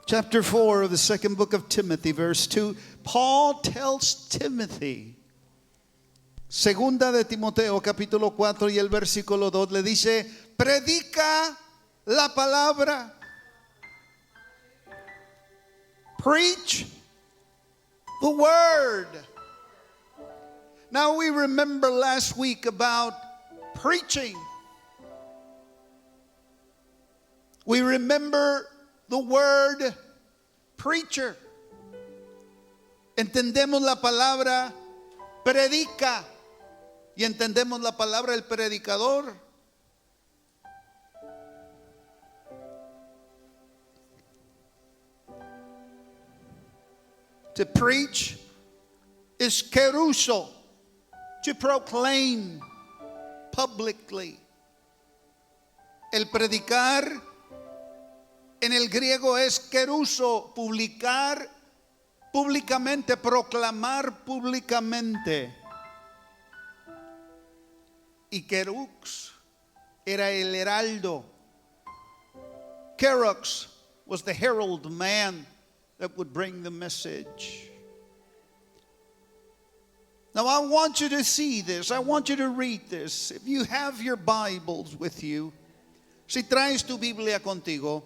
Chapter 4 of the second book of Timothy, verse 2. Paul tells Timothy, segunda de Timoteo, capítulo 4 y el versículo 2, le dice, predica la palabra. Preach the word. Now we remember last week about preaching. We remember the word preacher. Entendemos la palabra predica y entendemos la palabra el predicador. To preach is keruso, to proclaim publicly. El predicar en el griego es keruso, publicar públicamente, proclamar públicamente. Y kerux era el heraldo. Kerux was the herald man that would bring the message. Now I want you to see this. I want you to read this. If you have your Bibles with you, si traes tu Biblia contigo,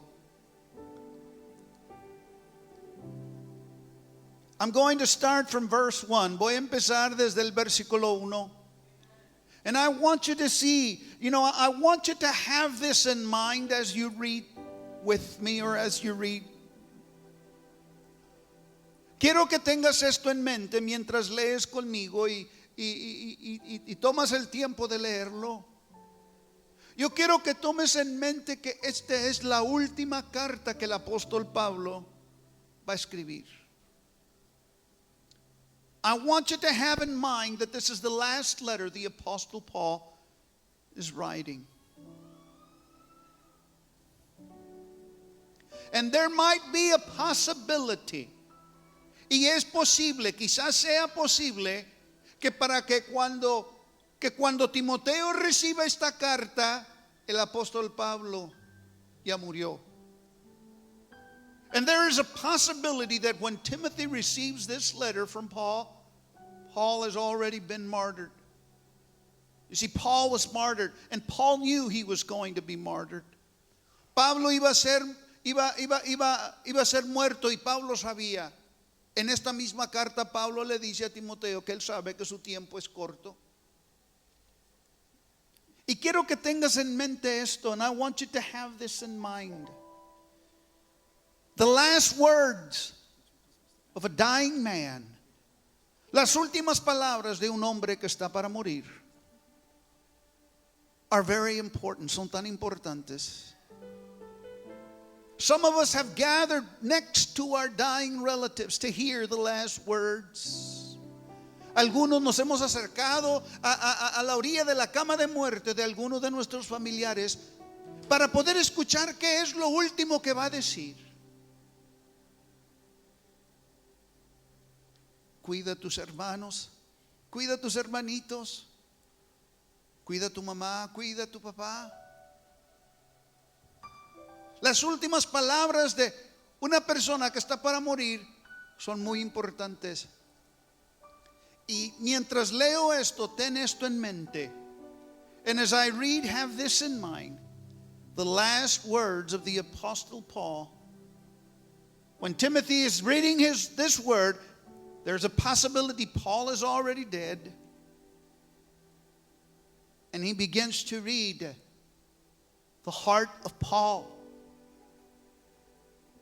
I'm going to start from verse 1. Voy a empezar desde el versículo 1. And I want you to see, I want you to have this in mind as you read with me or as you read. Quiero que tengas esto en mente mientras lees conmigo y tomas el tiempo de leerlo. Yo quiero que tomes en mente que esta es la última carta que el apóstol Pablo va a escribir. I want you to have in mind that this is the last letter the apostle Paul is writing. And there might be a possibility, y es posible, quizás sea posible, que cuando Timoteo reciba esta carta, el apóstol Pablo ya murió. And there is a possibility that when Timothy receives this letter from Paul, Paul has already been martyred. You see, Paul was martyred, and Paul knew he was going to be martyred. Pablo iba a ser muerto, y Pablo sabía. En esta misma carta Pablo le dice a Timoteo que él sabe que su tiempo es corto. Y quiero que tengas en mente esto, and I want you to have this in mind. The last words of a dying man, las últimas palabras de un hombre que está para morir, are very important, son tan importantes. Some of us have gathered next to our dying relatives to hear the last words. Algunos nos hemos acercado a la orilla de la cama de muerte de algunos de nuestros familiares para poder escuchar qué es lo último que va a decir. Cuida a tus hermanos, cuida a tus hermanitos, cuida a tu mamá, cuida a tu papá. Las últimas palabras de una persona que está para morir son muy importantes. Y mientras leo esto, ten esto en mente. And as I read, have this in mind. The last words of the apostle Paul. When Timothy is reading this word, there's a possibility Paul is already dead. And he begins to read the heart of Paul.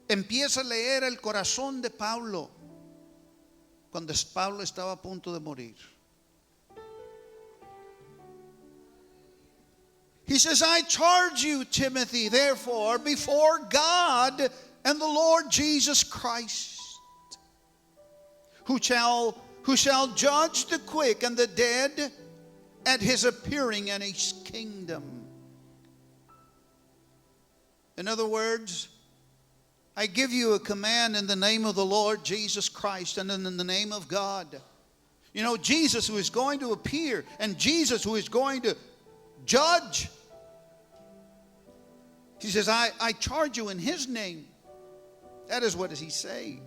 Empieza a leer el corazón de Pablo cuando Pablo estaba a punto de morir. He says, I charge you, Timothy, therefore, before God and the Lord Jesus Christ, who shall judge the quick and the dead at his appearing in his kingdom. In other words, I give you a command in the name of the Lord Jesus Christ and in the name of God. You know, Jesus who is going to appear and Jesus who is going to judge. He says, I charge you in his name. That is what he's saying.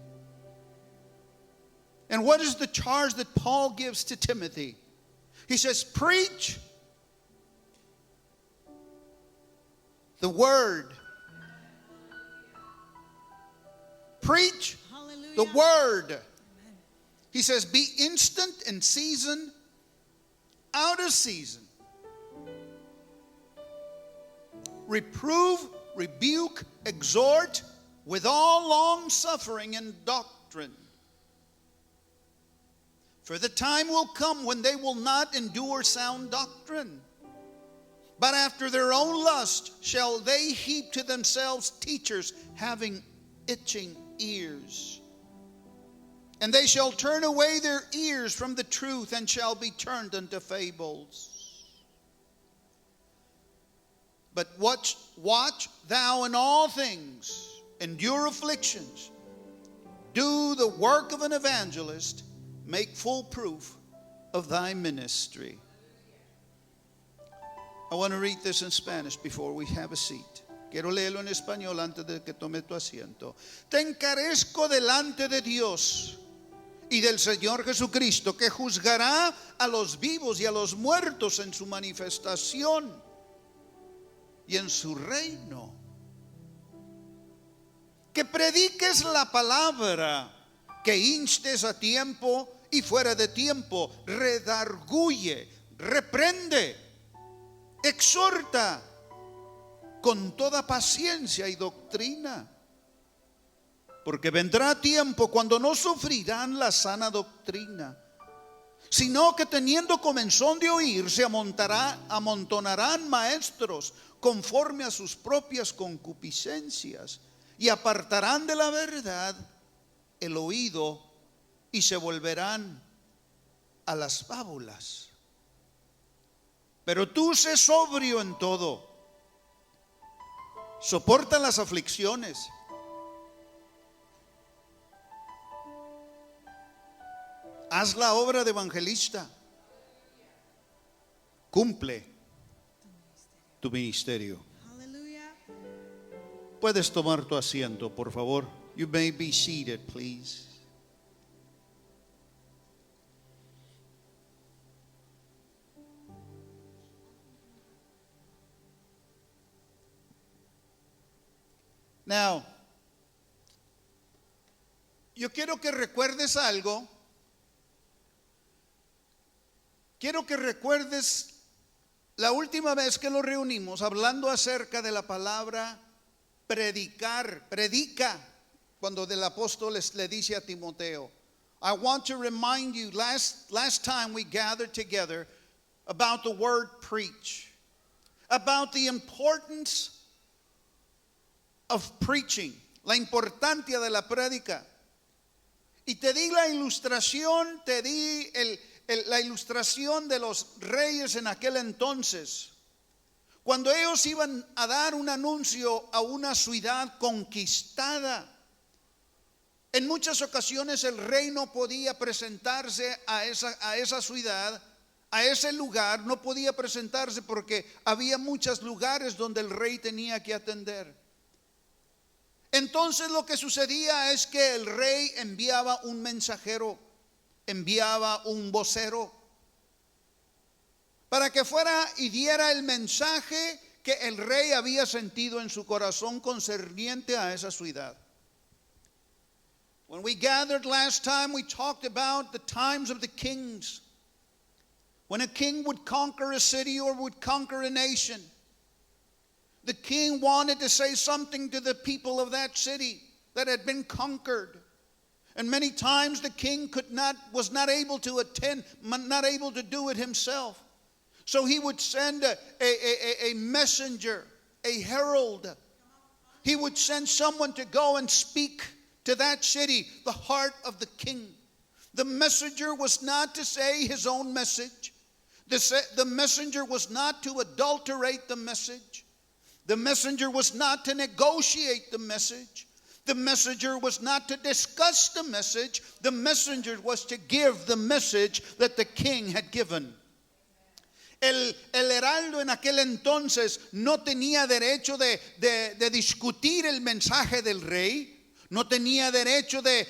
And what is the charge that Paul gives to Timothy? He says, preach the word. Preach the word. He says, be instant in season, out of season. Reprove, rebuke, exhort with all long suffering and doctrine. For the time will come when they will not endure sound doctrine, but after their own lust shall they heap to themselves teachers having itching ears. And they shall turn away their ears from the truth and shall be turned unto fables. But watch thou in all things, endure afflictions, do the work of an evangelist, make full proof of thy ministry. I want to read this in Spanish before we have a seat. Quiero leerlo en español antes de que tome tu asiento. Te encarezco delante de Dios y del Señor Jesucristo, que juzgará a los vivos y a los muertos en su manifestación y en su reino. Que prediques la palabra, que instes a tiempo y fuera de tiempo, redarguye, reprende, exhorta con toda paciencia y doctrina. Porque vendrá tiempo cuando no sufrirán la sana doctrina, sino que teniendo comezón de oír, se amontonarán maestros conforme a sus propias concupiscencias, y apartarán de la verdad el oído y se volverán a las fábulas. Pero tú sé sobrio en todo, soporta las aflicciones, haz la obra de evangelista, cumple tu ministerio. Puedes tomar tu asiento, por favor. You may be seated, please. Now, yo quiero que recuerdes algo. Quiero que recuerdes la última vez que nos reunimos hablando acerca de la palabra predicar. Predica, cuando el apóstol le dice a Timoteo. I want to remind you, last time we gathered together, about the word preach, about the importance of preaching, la importancia de la prédica. Y te di la ilustración, la ilustración de los reyes en aquel entonces, cuando ellos iban a dar un anuncio a una ciudad conquistada. En muchas ocasiones el rey no podía presentarse a esa ciudad, a ese lugar, no podía presentarse porque había muchos lugares donde el rey tenía que atender. Entonces lo que sucedía es que el rey enviaba un mensajero, enviaba un vocero, para que fuera y diera el mensaje que el rey había sentido en su corazón concerniente a esa ciudad. When we gathered last time, we talked about the times of the kings. When a king would conquer a city or would conquer a nation, the king wanted to say something to the people of that city that had been conquered. And many times the king was not able to attend, not able to do it himself. So he would send a messenger, a herald. He would send someone to go and speak to that city, the heart of the king. The messenger was not to say his own message. The messenger was not to adulterate the message. The messenger was not to negotiate the message. The messenger was not to discuss the message. The messenger was to give the message that the king had given. El heraldo en aquel entonces no tenía derecho de discutir el mensaje del rey. No tenía derecho de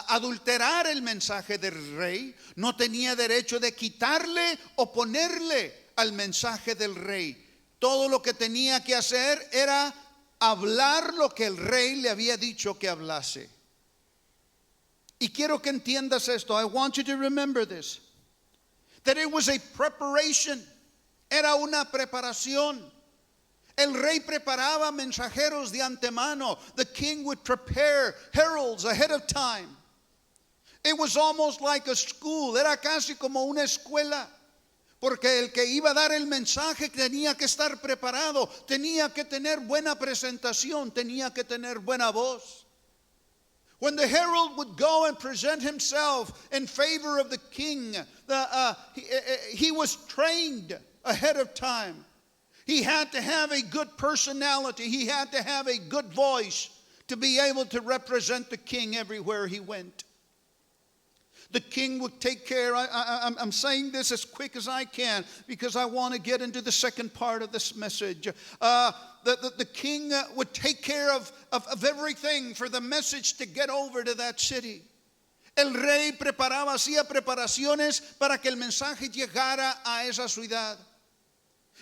adulterar el mensaje del rey. No tenía derecho de quitarle o ponerle al mensaje del rey. Todo lo que tenía que hacer era hablar lo que el rey le había dicho que hablase. Y quiero que entiendas esto. I want you to remember this. That it was a preparation. Era una preparación. El rey preparaba mensajeros de antemano. The king would prepare heralds ahead of time. It was almost like a school. Era casi como una escuela. Porque el que iba a dar el mensaje tenía que estar preparado. Tenía que tener buena presentación. Tenía que tener buena voz. When the herald would go and present himself in favor of the king, he was trained ahead of time. He had to have a good personality. He had to have a good voice to be able to represent the king everywhere he went. The king would take care. I'm saying this as quick as I can because I want to get into the second part of this message. The king would take care of everything for the message to get over to that city. El rey hacía preparaciones para que el mensaje llegara a esa ciudad.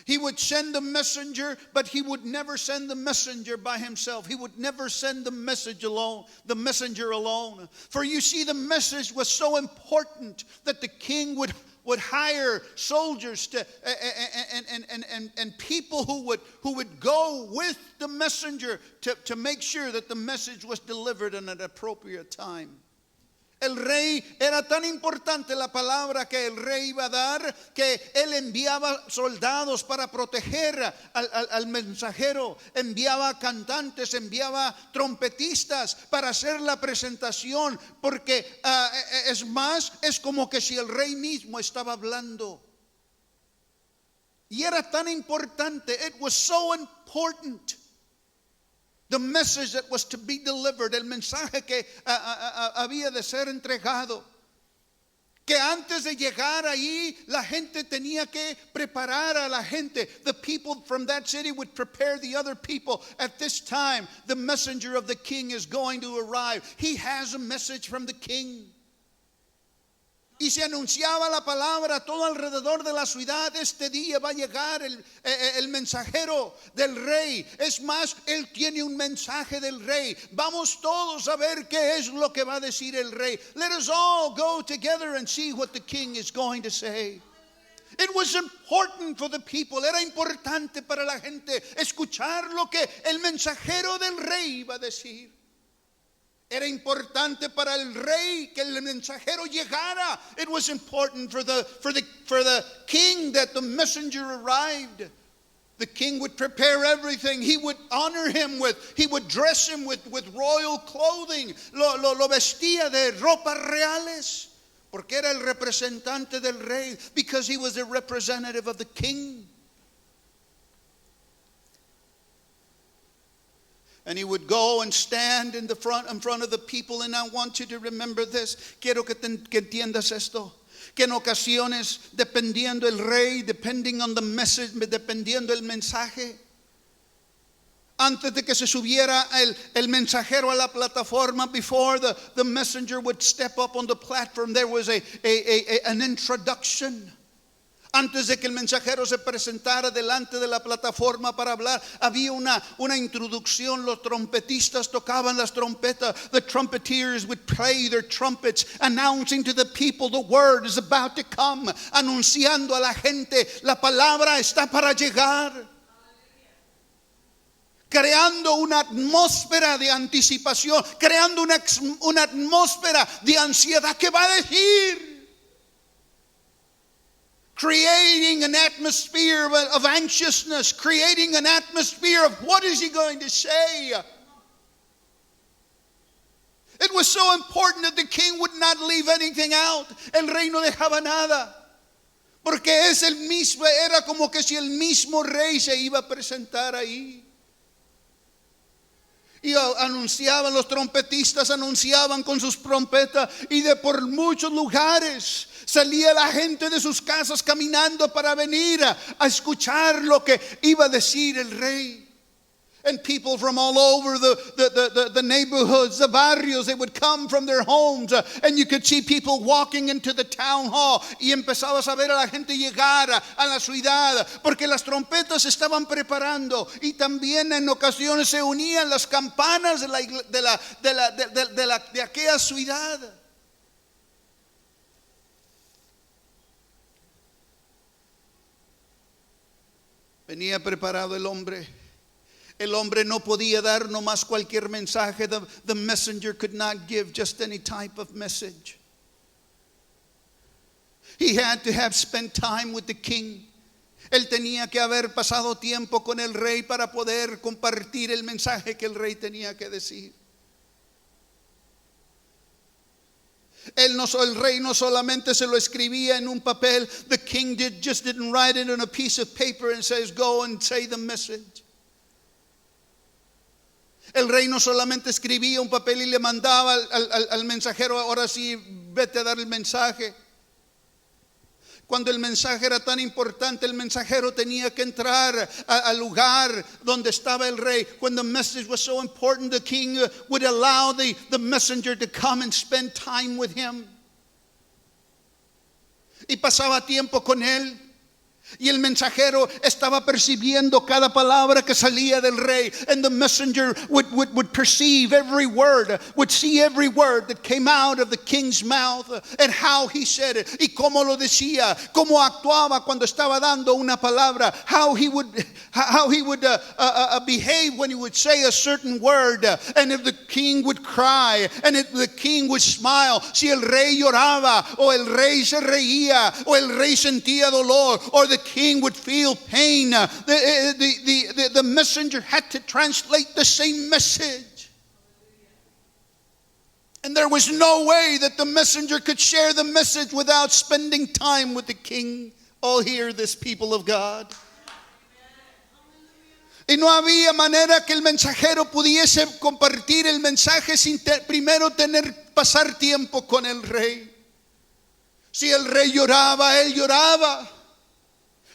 He would send a messenger, but he would never send the messenger by himself. He would never send the messenger alone. For you see, the message was so important that the king would hire soldiers and people who would go with the messenger to make sure that the message was delivered in an appropriate time. El rey, era tan importante la palabra que el rey iba a dar, que él enviaba soldados para proteger al mensajero, enviaba cantantes, enviaba trompetistas para hacer la presentación, porque es más, es como que si el rey mismo estaba hablando. Y era tan importante, it was so important. The message that was to be delivered, el mensaje que había de ser entregado, que antes de llegar ahí la gente tenía que preparar a la gente. The people from that city would prepare the other people. At this time, the messenger of the king is going to arrive. He has a message from the king. Y se anunciaba la palabra todo alrededor de la ciudad. Este día va a llegar el mensajero del rey. Es más, él tiene un mensaje del rey. Vamos todos a ver qué es lo que va a decir el rey. Let us all go together and see what the king is going to say. It was important for the people. Era importante para la gente escuchar lo que el mensajero del rey iba a decir. Era importante para el rey que el mensajero llegara. It was important for the king that the messenger arrived. The king would prepare everything. He would honor him he would dress him with royal clothing. Lo vestía de ropas reales. Porque era el representante del rey. Because he was a representative of the king. And he would go and stand in front of the people. And I want you to remember this. Quiero que entiendas esto. Que en ocasiones, dependiendo el rey, depending on the message, dependiendo el mensaje, antes de que se subiera el mensajero a la plataforma, before the messenger would step up on the platform, there was an introduction. Antes de que el mensajero se presentara delante de la plataforma para hablar, había una introducción. Los trompetistas tocaban las trompetas. The trumpeteers would play their trumpets, announcing to the people the word is about to come. Anunciando a la gente, la palabra está para llegar. Creando una atmósfera de anticipación, creando una atmósfera de ansiedad. ¿Qué va a decir? Creating an atmosphere of anxiousness, creating an atmosphere of what is he going to say. It was so important that the king would not leave anything out. El rey no dejaba nada. Porque era como que si el mismo rey se iba a presentar ahí. Y anunciaban, los trompetistas anunciaban con sus trompetas, y de por muchos lugares salía la gente de sus casas caminando para venir a escuchar lo que iba a decir el rey. And people from all over the neighborhoods, the barrios. They would come from their homes, and you could see people walking into the town hall. Y empezabas a ver a la gente llegar a la ciudad, porque las trompetas se estaban preparando. Y también en ocasiones se unían las campanas de aquella ciudad. Venía preparado el hombre. El hombre no podía dar nomás cualquier mensaje. The messenger could not give just any type of message. He had to have spent time with the king. Él tenía que haber pasado tiempo con el rey para poder compartir el mensaje que el rey tenía que decir. El rey no solamente se lo escribía en un papel. The king just didn't write it on a piece of paper and says, go and say the message. El rey no solamente escribía un papel y le mandaba al mensajero, ahora sí, vete a dar el mensaje. Cuando el mensaje era tan importante, el mensajero tenía que entrar al lugar donde estaba el rey. When the message was so important, the king would allow the messenger to come and spend time with him. Y pasaba tiempo con él. Y el mensajero estaba percibiendo cada palabra que salía del rey. And the messenger would perceive every word, would see every word that came out of the king's mouth, and how he said it, y cómo lo decía, cómo actuaba cuando estaba dando una palabra, how he would behave when he would say a certain word, and if the king would cry, and if the king would smile, si el rey lloraba, o el rey se reía, o el rey sentía dolor, or the king would feel pain. The messenger had to translate the same message. And there was no way that the messenger could share the message without spending time with the king. Oh, hear this, people of God. Y no había manera que el mensajero pudiese compartir el mensaje sin primero pasar tiempo con el rey. Si el rey lloraba, él lloraba.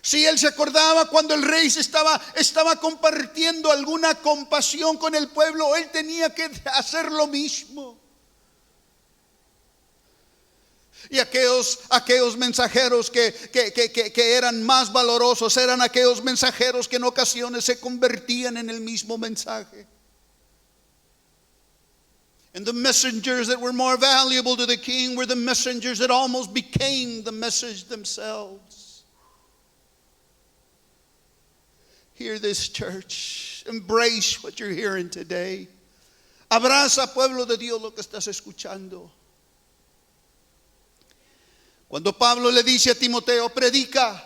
Si él se acordaba cuando el rey estaba compartiendo alguna compasión con el pueblo, él tenía que hacer lo mismo. Y aquellos mensajeros que eran más valorosos eran aquellos mensajeros que en ocasiones se convertían en el mismo mensaje. And the messengers that were more valuable to the king were the messengers that almost became the message themselves. Hear this, church. Embrace what you're hearing today. Abraza, pueblo de Dios, lo que estás escuchando. Cuando Pablo le dice a Timoteo, predica.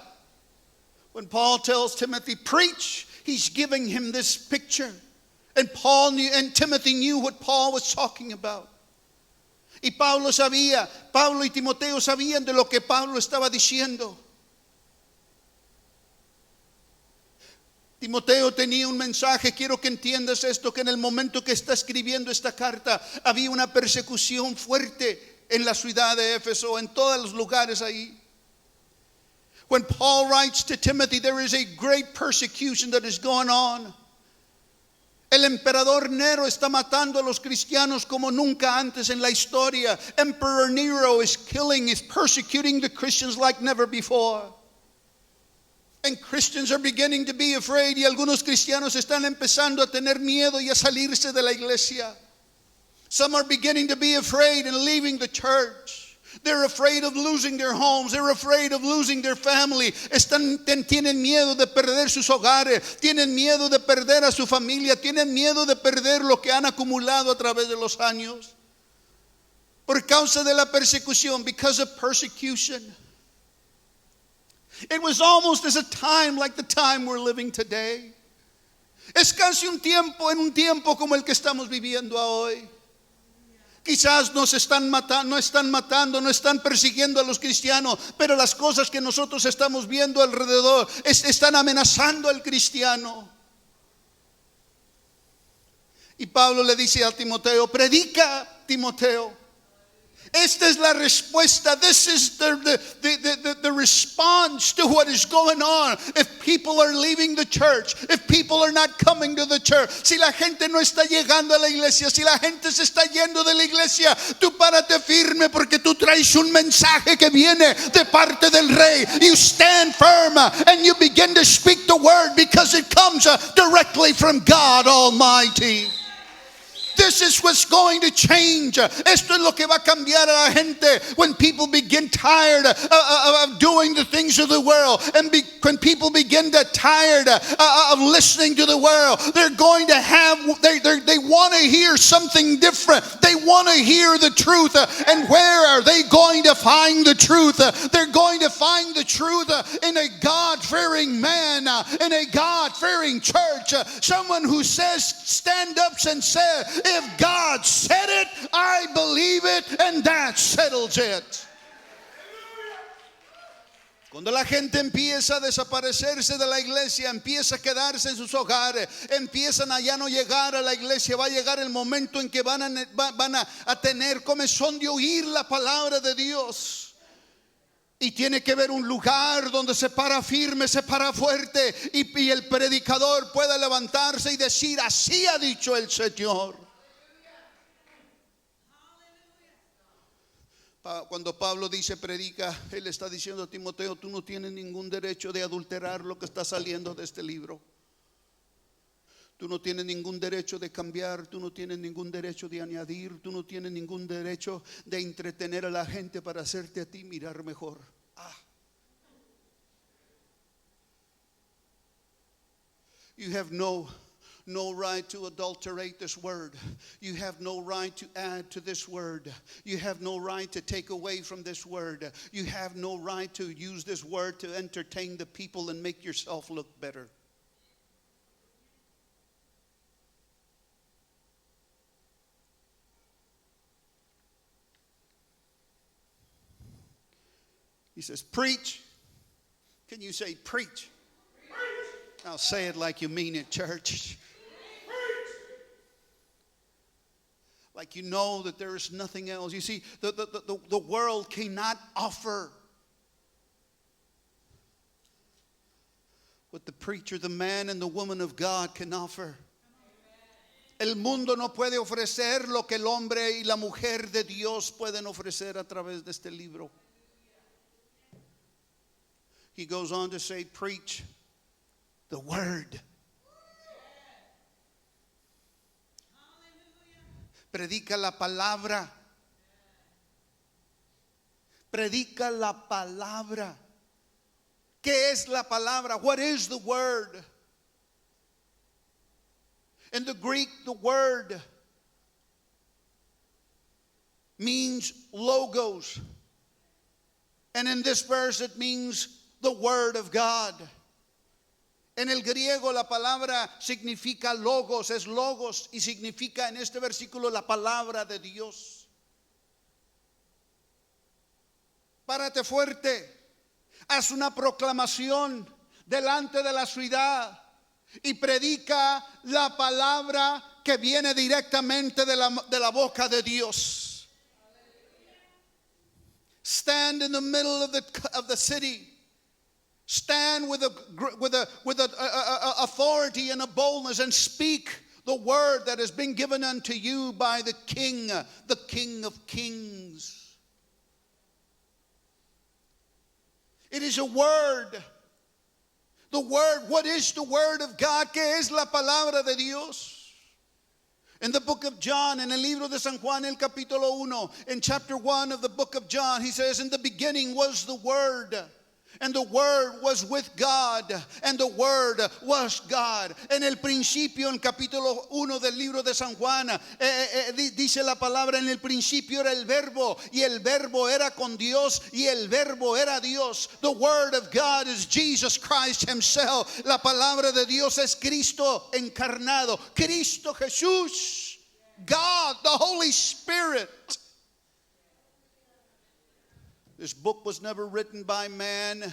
When Paul tells Timothy, preach, he's giving him this picture. And Timothy knew what Paul was talking about. Y Pablo y Timoteo sabían de lo que Pablo estaba diciendo. Timoteo tenía un mensaje. Quiero que entiendas esto, que en el momento que está escribiendo esta carta había una persecución fuerte en la ciudad de Éfeso, en todos los lugares ahí. When Paul writes to Timothy, there is a great persecution that is going on. El emperador Nero está matando a los cristianos como nunca antes en la historia. Emperor Nero is persecuting the Christians like never before. And Christians are beginning to be afraid. Y algunos cristianos están empezando a tener miedo y a salirse de la iglesia. Some are beginning to be afraid and leaving the church. They're afraid of losing their homes. They're afraid of losing their family. Tienen miedo de perder sus hogares. Tienen miedo de perder a su familia. Tienen miedo de perder lo que han acumulado a través de los años. Por causa de la persecución. Because of persecution. It was almost as a time like the time we're living today. Es casi un tiempo como el que estamos viviendo hoy. Quizás no están matando, no están persiguiendo a los cristianos, pero las cosas que nosotros estamos viendo alrededor están amenazando al cristiano. Y Pablo le dice a Timoteo, predica, Timoteo. Esta es la respuesta. This is the response to what is going on. If people are leaving the church, if people are not coming to the church, si la gente no está llegando a la iglesia, si la gente se está yendo de la iglesia, tú párate firme porque tú traes un mensaje que viene de parte del Rey. You stand firm and you begin to speak the word because it comes directly from God Almighty. This is what's going to change. Esto es lo que va a cambiar a la gente when people begin tired of doing the things of the world, and when people begin to tired of listening to the world. They're going to have they want to hear something different. They want to hear the truth. And where are they going to find the truth? They're going to find the truth in a God-fearing man, in a God-fearing church, someone who stand up and says, if God said it, I believe it, and that settles it. Cuando la gente empieza a desaparecerse de la iglesia, empieza a quedarse en sus hogares, empiezan a ya no llegar a la iglesia, va a llegar el momento en que van a tener comezón de oír la palabra de Dios. Y tiene que haber un lugar donde se para firme, se para fuerte, y el predicador pueda levantarse y decir, así ha dicho el Señor. Cuando Pablo dice predica, él está diciendo a Timoteo, tú no tienes ningún derecho de adulterar lo que está saliendo de este libro. Tú no tienes ningún derecho de cambiar, tú no tienes ningún derecho de añadir, tú no tienes ningún derecho de entretener a la gente para hacerte a ti mirar mejor. You have no right to adulterate this word. You have no right to add to this word. You have no right to take away from this word. You have no right to use this word to entertain the people and make yourself look better. He says, preach. Can you say preach? Now say it like you mean it, church. Like you know that there is nothing else. You see, the world cannot offer what the preacher, the man and the woman of God can offer. El mundo no puede ofrecer lo que el hombre y la mujer de Dios pueden ofrecer a través de este libro. He goes on to say, preach the word. Predica la palabra. Predica la palabra. ¿Qué es la palabra? What is the word? In the Greek, the word means logos. And in this verse, it means the word of God. En el griego la palabra significa logos, es logos, y significa en este versículo la palabra de Dios. Párate fuerte, haz una proclamación delante de la ciudad y predica la palabra que viene directamente de la boca de Dios. Stand in the middle of the city. Stand with a authority and a boldness and speak the word that has been given unto you by the King of Kings. It is a word. The word, what is the word of God? ¿Qué es la palabra de Dios? In the book of John, en el libro de San Juan, el capítulo 1, in chapter 1 of the book of John, he says, in the beginning was the word. And the word was with God, and the word was God. En el principio, en capítulo 1 del libro de San Juan, dice la palabra, en el principio era el verbo, y el verbo era con Dios, y el verbo era Dios. The word of God is Jesus Christ himself. La palabra de Dios es Cristo encarnado, Cristo Jesús, God, the Holy Spirit. This book was never written by man,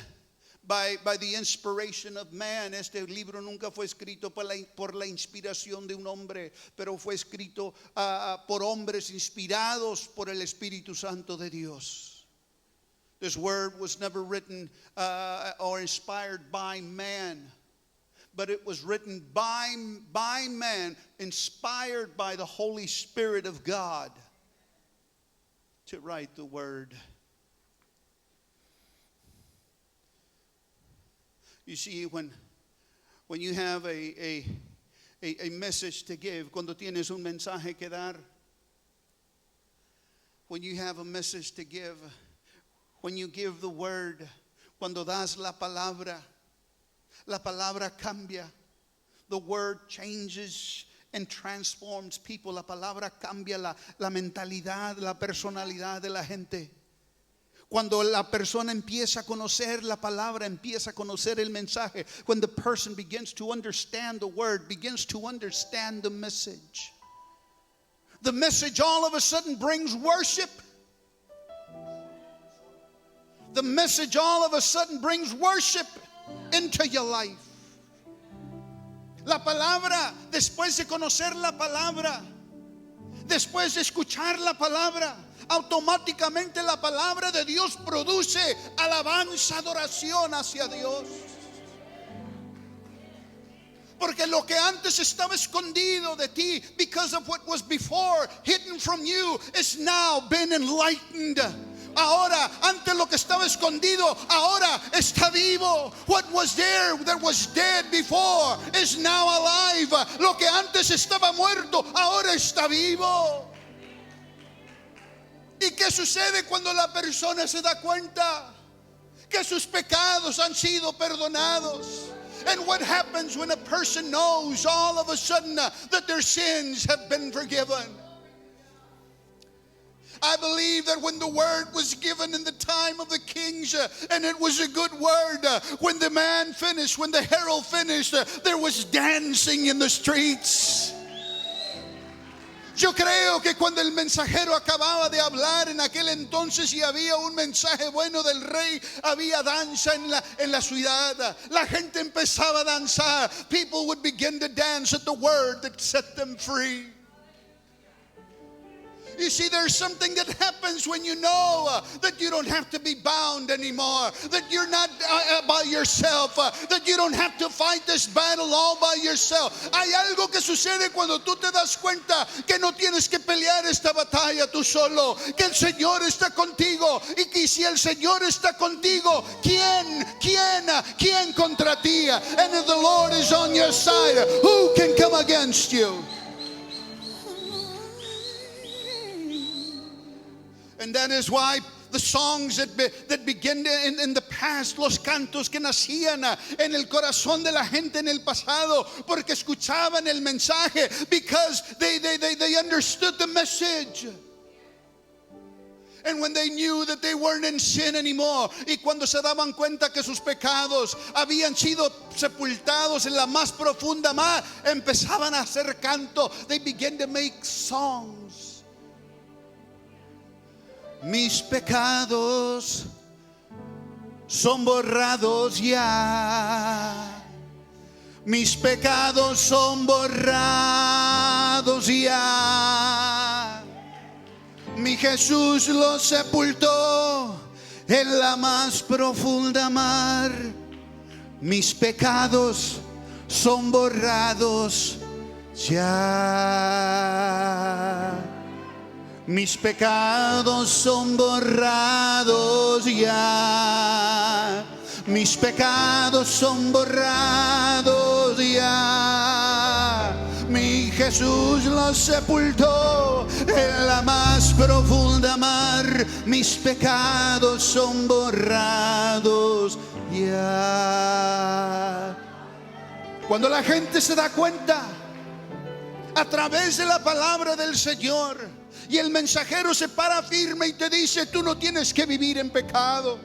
by the inspiration of man. Este libro nunca fue escrito por la inspiración de un hombre, pero fue escrito por hombres inspirados por el Espíritu Santo de Dios. This word was never written or inspired by man, but it was written by man, inspired by the Holy Spirit of God to write the word. You see, when you have a message to give, cuando tienes un mensaje que dar, when you have a message to give, when you give the word, cuando das la palabra cambia. The word changes and transforms people. La palabra cambia la mentalidad, la personalidad de la gente. Cuando la persona empieza a conocer la palabra, empieza a conocer el mensaje. When the person begins to understand the word, begins to understand the message. The message all of a sudden brings worship. The message all of a sudden brings worship into your life. La palabra, después de conocer la palabra, después de escuchar la palabra, automáticamente la palabra de Dios produce alabanza, adoración hacia Dios. Porque lo que antes estaba escondido de ti, because of what was before hidden from you, is now been enlightened. Ahora, antes lo que estaba escondido, ahora está vivo. What was there that was dead before is now alive. Lo que antes estaba muerto, ahora está vivo. ¿Y qué sucede cuando la persona se da cuenta que sus pecados han sido perdonados? And what happens when a person knows all of a sudden that their sins have been forgiven? I believe that when the word was given in the time of the kings, and it was a good word, when the man finished, when the herald finished, there was dancing in the streets. Yo creo que cuando el mensajero acababa de hablar en aquel entonces y había un mensaje bueno del rey, había danza en la ciudad. La gente empezaba a danzar. People would begin to dance at the word that set them free. You see, there's something that happens when you know that you don't have to be bound anymore, that you're not by yourself, that you don't have to fight this battle all by yourself. Hay algo que sucede cuando tú te das cuenta que no tienes que pelear esta batalla tú solo, que el Señor está contigo, y que si el Señor está contigo, ¿quién contra ti? And if the Lord is on your side, who can come against you? And that is why the songs that begin in the past, los cantos que nacían en el corazón de la gente en el pasado, porque escuchaban el mensaje, because they understood the message. And when they knew that they weren't in sin anymore, y cuando se daban cuenta que sus pecados habían sido sepultados en la más profunda mar, empezaban a hacer canto. They began to make songs. Mis pecados son borrados ya. Mis pecados son borrados ya. Mi Jesús los sepultó en la más profunda mar. Mis pecados son borrados ya. Mis pecados son borrados ya. Mis pecados son borrados ya. Mi Jesús los sepultó en la más profunda mar. Mis pecados son borrados ya. Cuando la gente se da cuenta a través de la palabra del Señor, y el mensajero se para firme y te dice: tú no tienes que vivir en pecado.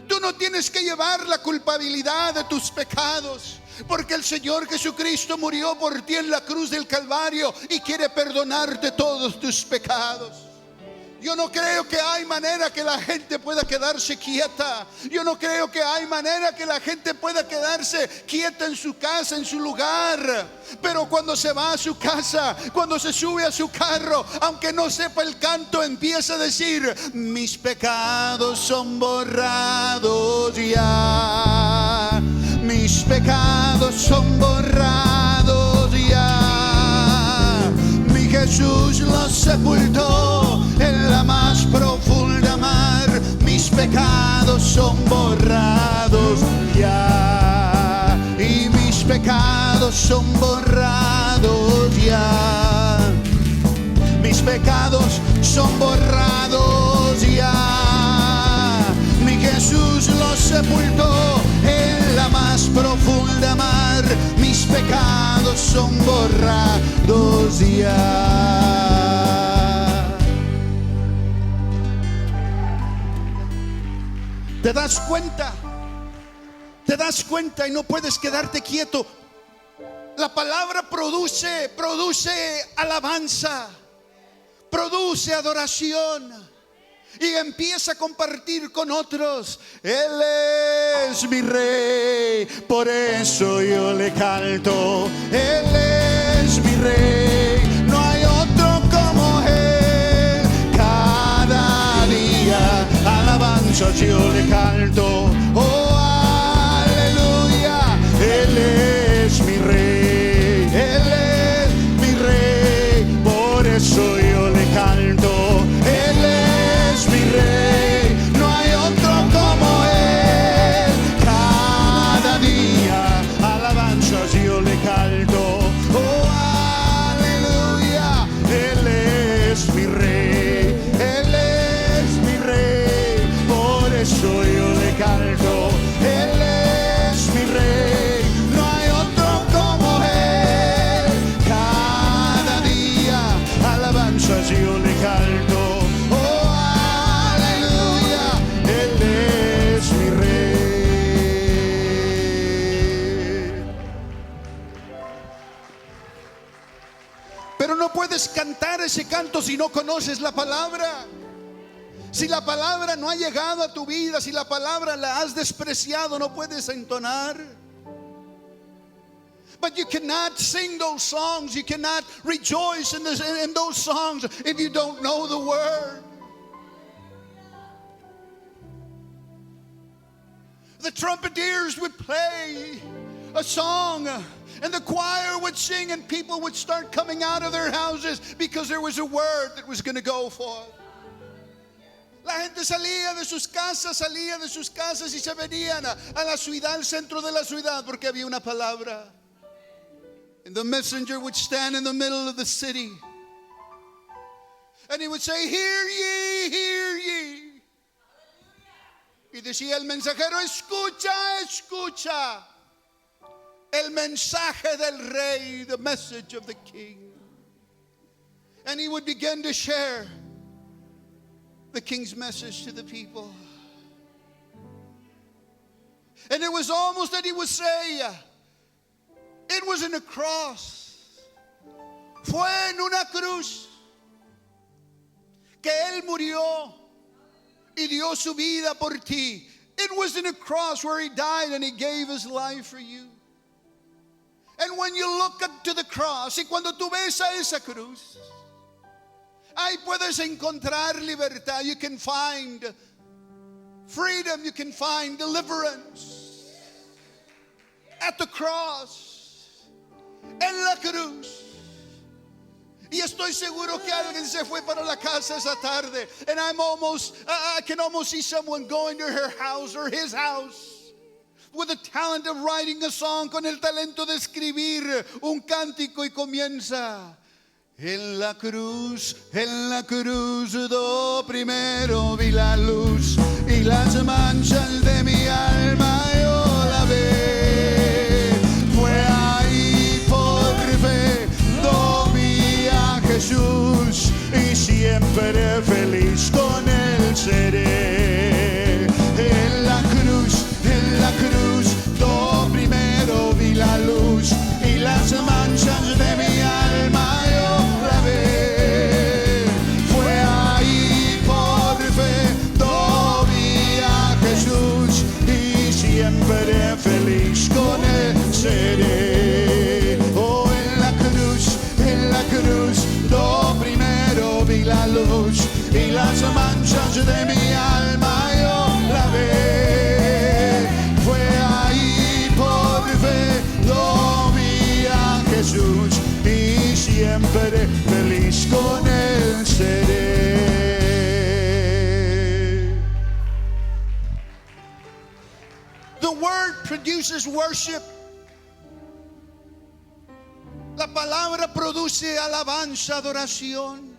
Tú no tienes que llevar la culpabilidad de tus pecados, porque el Señor Jesucristo murió por ti en la cruz del Calvario y quiere perdonarte todos tus pecados. Yo no creo que hay manera que la gente pueda quedarse quieta. Yo no creo que hay manera que la gente pueda quedarse quieta en su casa, en su lugar. Pero cuando se va a su casa, cuando se sube a su carro, aunque no sepa el canto, empieza a decir: mis pecados son borrados ya. Mis pecados son borrados ya. Mi Jesús los sepultó en la más profunda mar. Mis pecados son borrados ya. Y mis pecados son borrados ya. Mis pecados son borrados ya. Mi Jesús los sepultó en la más profunda mar. Mis pecados son borrados ya. ¿Te das cuenta? ¿Te das cuenta? Y no puedes quedarte quieto. La palabra produce alabanza, produce adoración. Y empieza a compartir con otros. Él es mi rey, por eso yo le canto. Él es mi rey, no hay otro como él. Cada día alabanzas yo le canto. Oh, aleluya. Él es mi rey, él es mi rey, por eso yo le canto. Él es mi rey, no hay otro como él. Cada día alabanzas yo le canto. Oh, aleluya. Él es mi rey, él es mi rey, por eso yo le canto. Él es mi rey, no hay otro como él. Cada día alabanzas yo le canto. Pero no puedes cantar ese canto si no conoces la palabra. Si la palabra no ha llegado a tu vida, si la palabra la has despreciado, no puedes entonar. But you cannot sing those songs, you cannot rejoice in those songs if you don't know the word. The trumpeters would play a song, and the choir would sing, and people would start coming out of their houses because there was a word that was going to go forth. La gente salía de sus casas y se venían a la ciudad, al centro de la ciudad, porque había una palabra. And the messenger would stand in the middle of the city, and he would say, hear ye, hear ye. Y decía el mensajero, escucha, escucha. El mensaje del rey, the message of the king. And he would begin to share the king's message to the people. And it was almost that he would say, it was in a cross. Fue en una cruz que él murió y dio su vida por ti. It was in a cross where he died and he gave his life for you. And when you look up to the cross, y cuando tú ves a esa cruz, ahí puedes encontrar libertad. You can find freedom, you can find deliverance. At the cross, en la cruz. Y estoy seguro que alguien se fue para la casa esa tarde. And I can almost see someone going to her house or his house with the talent of writing a song, con el talento de escribir un cántico, y comienza: en la cruz do primero vi la luz, y las manchas de mi alma yo la ve. Fue ahí por fe do vi a Jesús, y siempre feliz con él seré. En la cruz do primero vi la luz, y las manchas de mi alma yo la ve. Fue ahí las manchas de mi alma yo lavé. Fue ahí por fe, lo vi a Jesús y siempre feliz con él seré. The word produces worship. La palabra produce alabanza, adoración.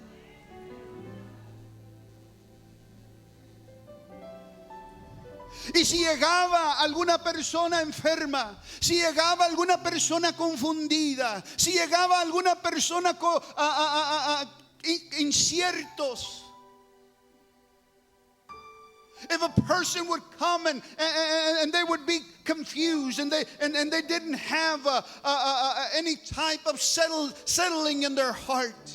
Y si llegaba alguna persona enferma, si llegaba alguna persona confundida, si llegaba alguna persona con inciertos, if a person would come and they would be confused and they didn't have any type of settling in their heart,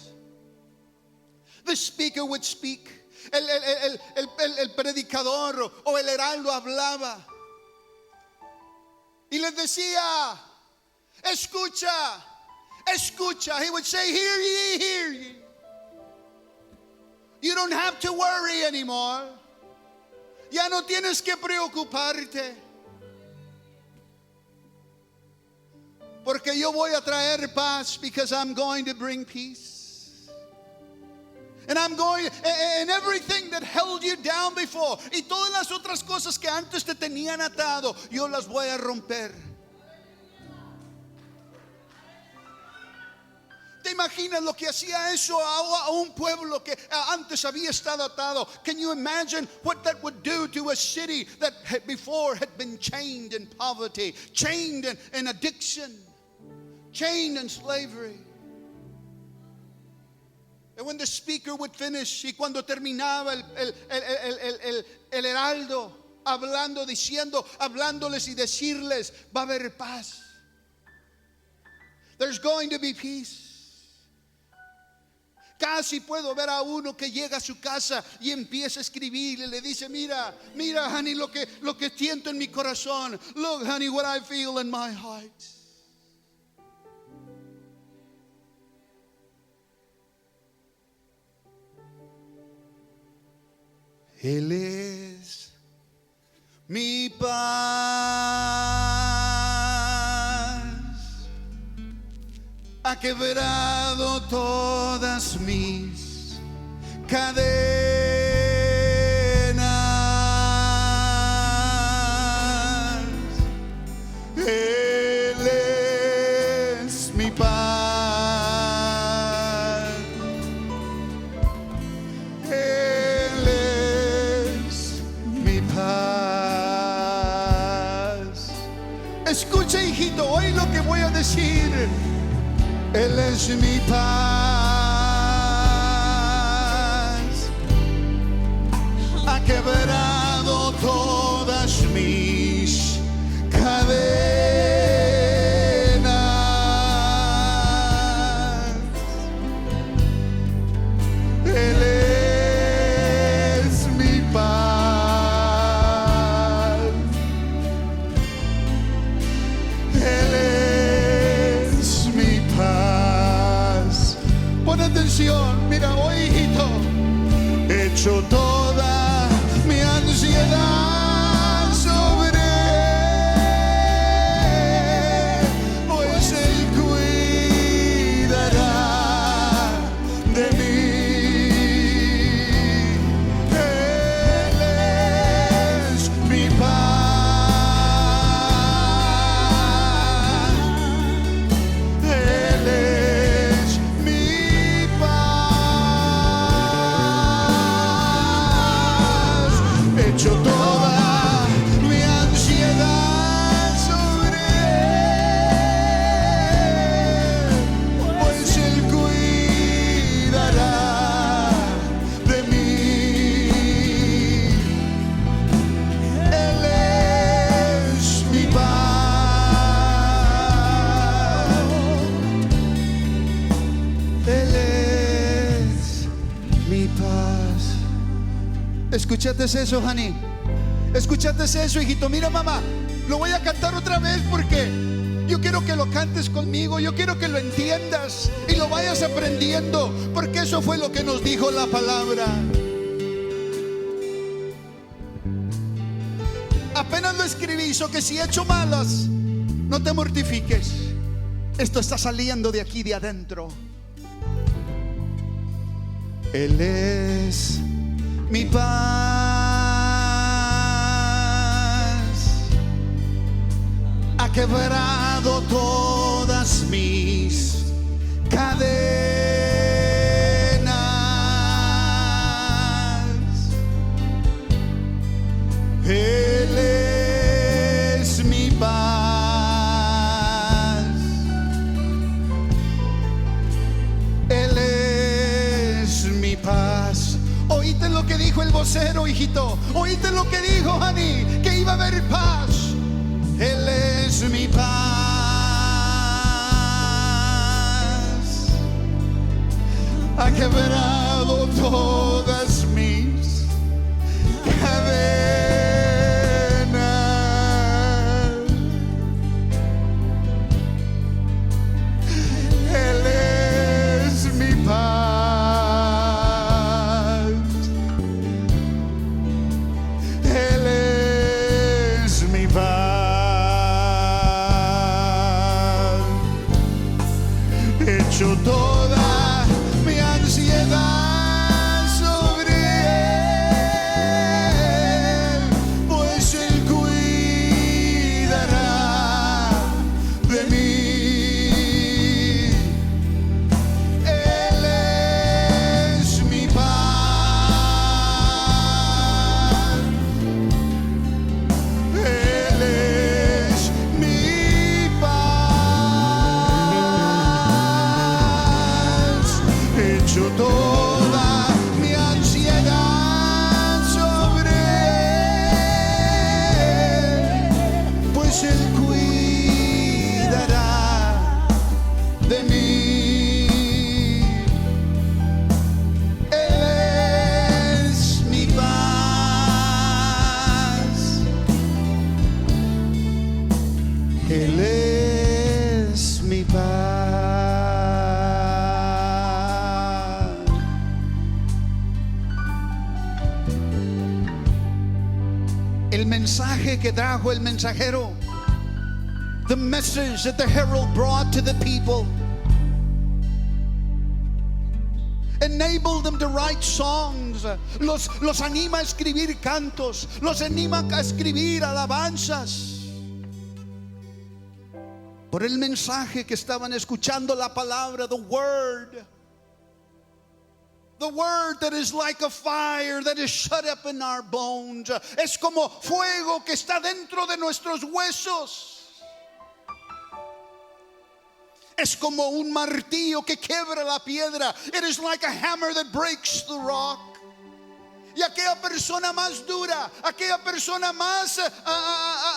the speaker would speak. El predicador o el heraldo hablaba y les decía, escucha, escucha. He would say, hear ye, hear ye. You don't have to worry anymore. Ya no tienes que preocuparte, porque yo voy a traer paz, because I'm going to bring peace. And I'm going, and everything that held you down before, y todas las otras cosas que antes te tenían atado, yo las voy a romper. ¿Te imaginas lo que hacía eso a un pueblo que antes había estado atado? Can you imagine what that would do to a city that before had been chained in poverty, chained in addiction, chained in slavery? And when the speaker would finish, y cuando terminaba el heraldo hablando, diciendo, hablándoles y decirles, va a haber paz. There's going to be peace. Casi puedo ver a uno que llega a su casa y empieza a escribir y le dice, mira, honey, lo que siento en mi corazón. Look, honey, what I feel in my heart. Él es mi paz, ha quebrado todas mis cadenas. Él es mi paz, Él es mi paz. Escucha, hijito, hoy lo que voy a decir. Él es mi paz, ha quebrado todas mis cadenas. Él es mi paz, Él es mi paz. Pon atención, mira, hoy, hijito, echo toda mi ansiedad sobre él, pues él cuidará de mí. Él es mi paz, Él es mi paz. Echo toda mi ansiedad sobre él, pues él cuidará de mí. Él es mi paz, Él es mi paz. ¿Escuchaste eso, honey? ¿Escuchaste eso, hijito? Mira, mamá, lo voy a cantar otra vez porque yo quiero que lo cantes conmigo. Yo quiero que lo entiendas y lo vayas aprendiendo, porque eso fue lo que nos dijo la palabra. Apenas lo escribí, so que si he hecho malas, no te mortifiques. Esto está saliendo de aquí, de adentro. Él es mi paz, ha quebrado todas mis cadenas. Él es mi paz, Él es mi paz. Oíste lo que dijo el vocero, hijito. Oíste lo que dijo Hani, que iba a haber paz. Él es mi paz, ha quebrado todas mis cadenas. Él es mi paz, Él es mi paz. Hecho toda mi ansiedad sobre Él, pues Él cuidará de mí. Él es mi paz, Él es mi paz. Hecho toda mi ansiedad sobre Él, pues Él cuidará de mí. Él es mi paz, Él es mi paz. El mensaje que trajo el mensajero, the message that the herald brought to the people, enabled them to write songs. Los anima a escribir cantos, los anima a escribir alabanzas. Por el mensaje que estaban escuchando, la palabra, the word that is like a fire that is shut up in our bones. Es como fuego que está dentro de nuestros huesos. Es como un martillo que quiebra la piedra. It is like a hammer that breaks the rock. Y aquella persona más dura, aquella persona más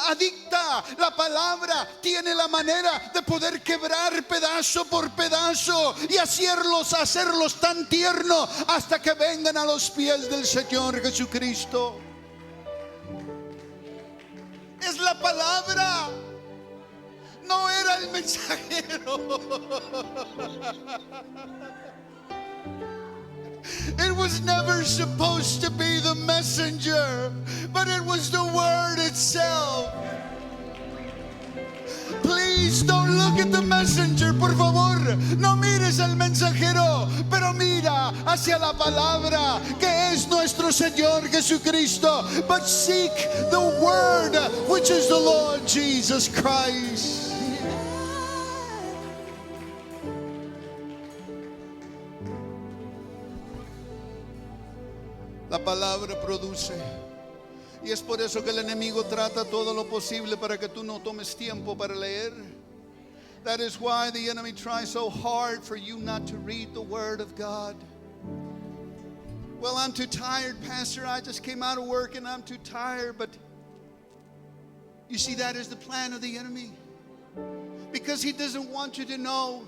adicta, la palabra tiene la manera de poder quebrar pedazo por pedazo y hacerlos tan tiernos hasta que vengan a los pies del Señor Jesucristo. Es la palabra, no era el mensajero. It was never supposed to be the messenger, but it was the word itself. Please don't look at the messenger, por favor. No mires al mensajero, pero mira hacia la palabra que es nuestro Señor Jesucristo. But seek the word, which is the Lord Jesus Christ. La palabra produce. Y es por eso que el enemigo trata todo lo posible para que tú no tomes tiempo para leer. That is why the enemy tries so hard for you not to read the Word of God. Well, I'm too tired, Pastor. I just came out of work and I'm too tired. But you see, that is the plan of the enemy. Because he doesn't want you to know.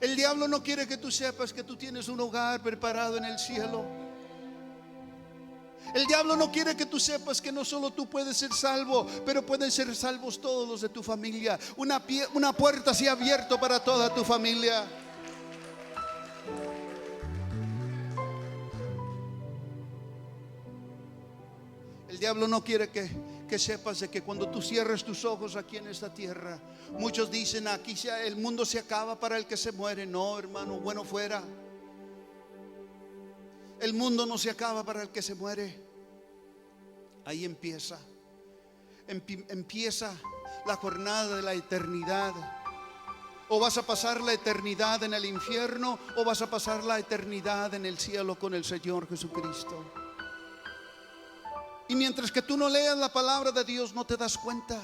El diablo no quiere que tú sepas que tú tienes un hogar preparado en el cielo. El diablo no quiere que tú sepas que no solo tú puedes ser salvo, pero pueden ser salvos todos los de tu familia. Una puerta se ha abierto para toda tu familia. El El diablo no quiere que sepas de que cuando tú cierres tus ojos aquí en esta tierra, muchos dicen aquí el mundo se acaba para el que se muere. No, hermano, bueno fuera. El mundo no se acaba para el que se muere. Ahí empieza la jornada de la eternidad. O vas a pasar la eternidad en el infierno, o vas a pasar la eternidad en el cielo con el Señor Jesucristo. Y mientras que tú no leas la palabra de Dios, no te das cuenta.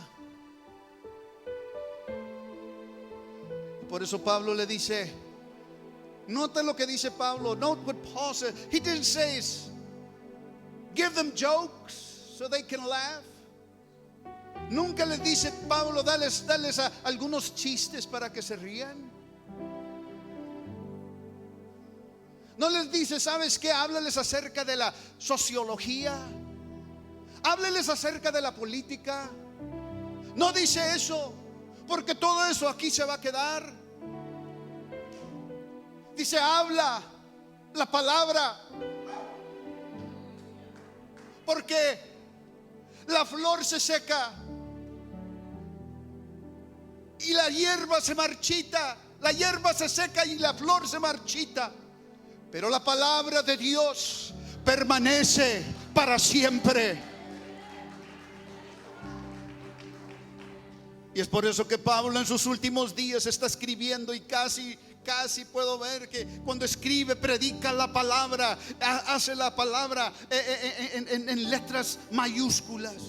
Por eso Pablo le dice, nota lo que dice Pablo. Note what Paul said. He didn't say, give them jokes so they can laugh. Nunca les dice Pablo, dales algunos chistes para que se rían. No les dice, ¿sabes qué? Háblales acerca de la sociología. Háblales acerca de la política. No dice eso, porque todo eso aquí se va a quedar. Dice, habla la palabra, porque la flor se seca y la hierba se marchita. La hierba se seca y la flor se marchita, pero la palabra de Dios permanece para siempre. Y es por eso que Pablo en sus últimos días está escribiendo, y casi puedo ver que cuando escribe, predica la palabra, hace la palabra en letras mayúsculas.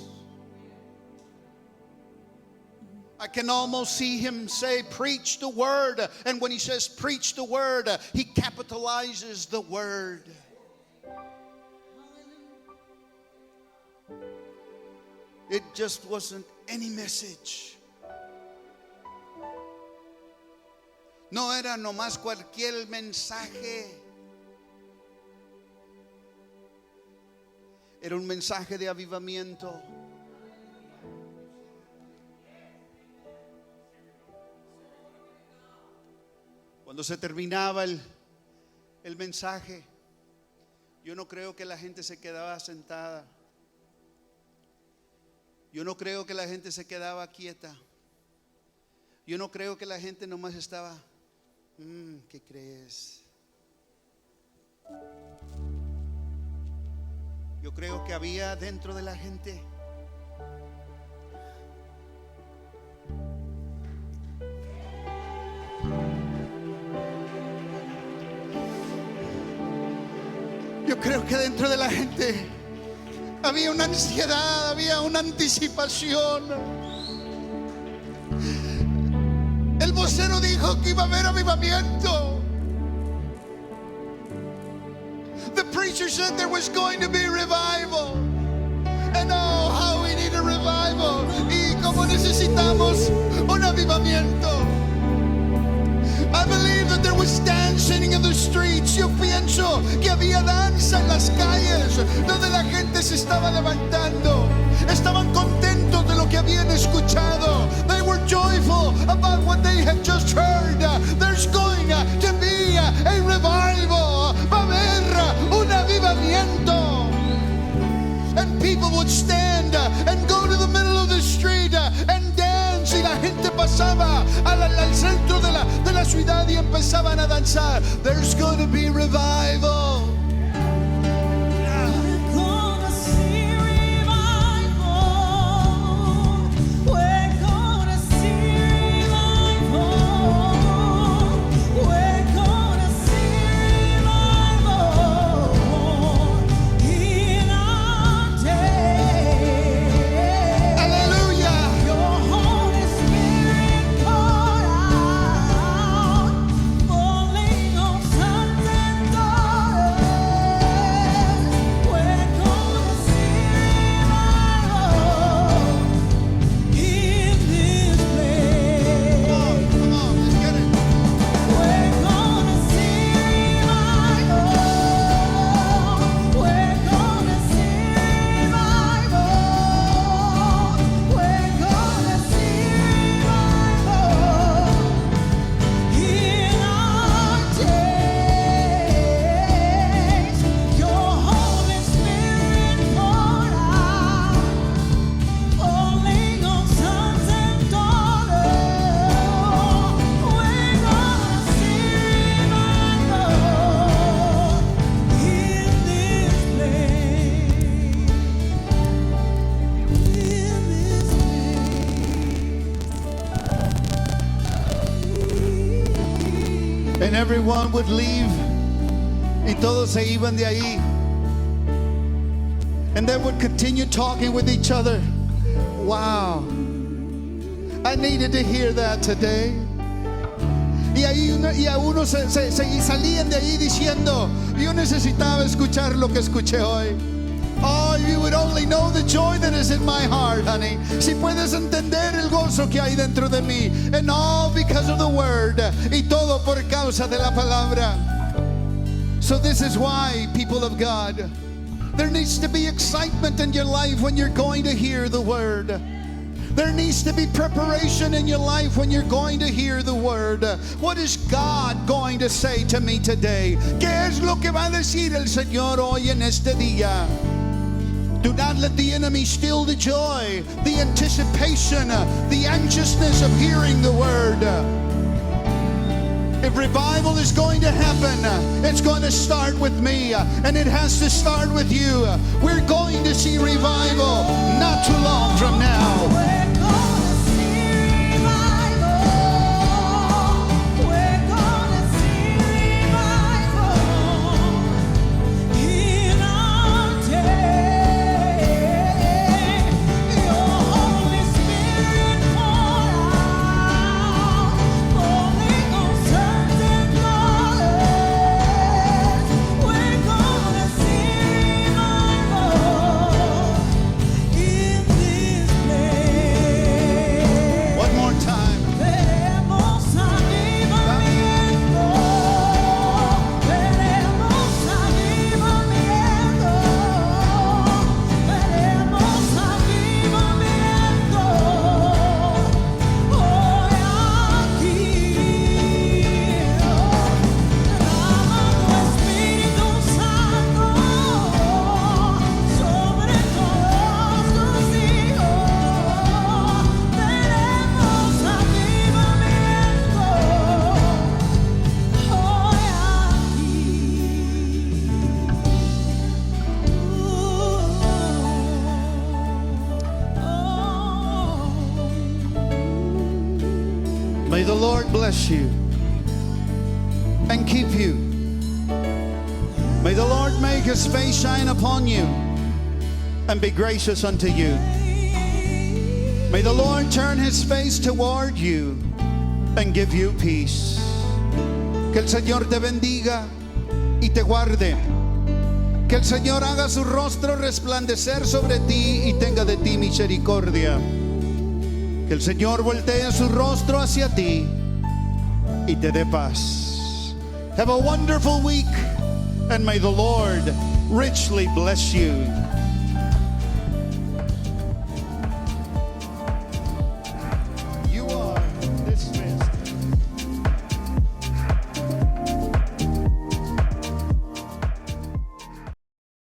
I can almost see him say, preach the word. And when he says preach the word, he capitalizes the word. It just wasn't any message. No era nomás cualquier mensaje. Era un mensaje de avivamiento. Cuando se terminaba el mensaje, yo no creo que la gente se quedaba sentada. Yo no creo que la gente se quedaba quieta. Yo no creo que la gente nomás estaba, ¿qué crees? Yo creo que había dentro de la gente había una ansiedad, había una anticipación. El vocero dijo que iba a haber avivamiento. The preacher said there was going to be revival. And oh, how we need a revival. Y como necesitamos un avivamiento. I believe that there was dancing in the streets. Yo pienso que había danza en las calles, donde la gente se estaba levantando. Estaban contentos de lo que habían escuchado. They were joyful about what they had just heard. There's going to be a revival. Va a haber un avivamiento. And people would stand and go to the middle of the street and dance. Y la gente pasaba al centro de la ciudad y empezaban a danzar. There's going to be revival. everyone would leave. Y todos se iban de ahí. And they would continue talking with each other. Wow. I needed to hear that today. Y a uno salían de ahí diciendo, yo necesitaba escuchar lo que escuché hoy. Oh, you would only know the joy that is in my heart, honey. Si puedes entender el gozo que hay dentro de mí. And all because of the word. Y todo por causa de la palabra. So this is why, people of God, there needs to be excitement in your life when you're going to hear the word. There needs to be preparation in your life when you're going to hear the word. What is God going to say to me today? ¿Qué es lo que va a decir el Señor hoy en este día? Do not let the enemy steal the joy, the anticipation, the anxiousness of hearing the word. If revival is going to happen, it's going to start with me, and it has to start with you. We're going to see revival not too long from now. May the Lord bless you and keep you. May the Lord make his face shine upon you and be gracious unto you. May the Lord turn his face toward you and give you peace. Que el Señor te bendiga y te guarde. Que el Señor haga su rostro resplandecer sobre ti y tenga de ti misericordia. Que el Señor voltee su rostro hacia ti y te dé paz. Have a wonderful week, and may the Lord richly bless you.